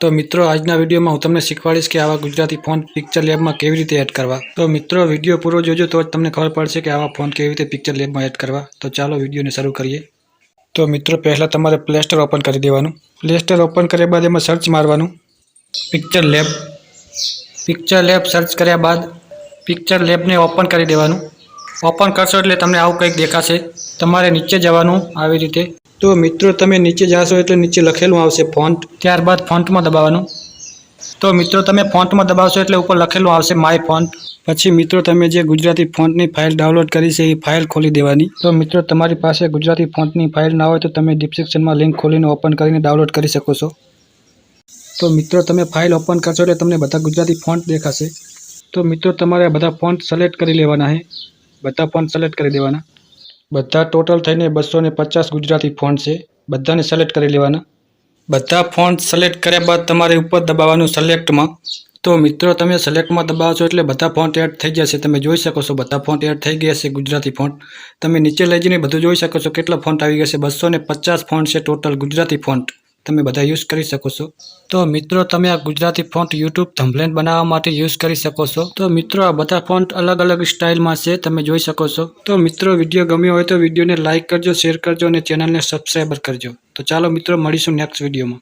તો મિત્રો આજના વિડીયોમાં હું તમને શીખવાડીશ કે આવા ગુજરાતી ફોન્ટ પિક્ચર લેબમાં કેવી રીતે એડ કરવા। તો મિત્રો વિડીયો પૂરો જોજો તો જ તમને ખબર પડશે કે આવા ફોન્ટ કેવી રીતે પિક્ચર લેબમાં એડ કરવા। તો ચાલો વિડીયોને શરૂ કરીએ। તો મિત્રો પહેલાં તમારે પ્લે સ્ટોર ઓપન કરી દેવાનું। પ્લે સ્ટોર ઓપન કર્યા બાદ એમાં સર્ચ મારવાનું picture lab. Picture lab search કર્યા બાદ પિક્ચર લેબને ઓપન કરી દેવાનું। ઓપન કરશો એટલે તમને આવું કંઈક દેખાશે। તમારે નીચે જવાનું આવી રીતે। તો મિત્રો તમે નીચે જાશો એટલે નીચે લખેલું આવશે ફોન્ટ, ત્યારબાદ ફોન્ટમાં દબાવવાનું। તો મિત્રો તમે ફોન્ટમાં દબાવશો એટલે ઉપર લખેલું આવશે માય ફોન્ટ। પછી મિત્રો તમે જે ગુજરાતી ફોન્ટની ફાઇલ ડાઉનલોડ કરી છે એ ફાઇલ ખોલી દેવાની। તો મિત્રો તમારી પાસે ગુજરાતી ફોન્ટની ફાઇલ ના હોય તો તમે ડિસ્ક્રિપ્શનમાં લિંક ખોલીને ઓપન કરીને ડાઉનલોડ કરી શકો છો। તો મિત્રો તમે ફાઇલ ઓપન કરશો એટલે તમને બધા ગુજરાતી ફોન્ટ દેખાશે। તો મિત્રો તમારે બધા ફોન્ટ સિલેક્ટ કરી લેવાના છે। બધા ફોન્ટ સિલેક્ટ કરી દેવાના। બધા ટોટલ થઈને 250 ગુજરાતી ફોન્ટ છે, બધાને સિલેક્ટ કરી લેવાના। બધા ફોન્ટ સિલેક્ટ કર્યા બાદ તમારે ઉપર દબાવવાનું સિલેક્ટમાં। તો મિત્રો તમે સિલેક્ટમાં દબાવશો એટલે બધા ફોન્ટ એડ થઈ જશે। તમે જોઈ શકો છો બધા ફોન્ટ એડ થઈ ગયા છે ગુજરાતી ફોન્ટ। તમે નીચે લઈ જઈને બધું જોઈ શકો છો કેટલા ફોન્ટ આવી ગયા છે। 250 ફોન્ટ છે ટોટલ ગુજરાતી ફોન્ટ, તમે બધા યુઝ કરી શકો છો। તો મિત્રો તમે આ ગુજરાતી ફોન્ટ યુટ્યુબ થંબનેલ બનાવવા માટે યુઝ કરી શકો છો। તો મિત્રો આ બધા ફોન્ટ અલગ અલગ સ્ટાઇલમાં છે, તમે જોઈ શકો છો। તો મિત્રો વિડીયો ગમ્યો હોય તો વિડીયોને લાઇક કરજો, શેર કરજો અને ચેનલને સબસ્ક્રાઈબર કરજો। તો ચાલો મિત્રો મળીશું નેક્સ્ટ વિડીયોમાં।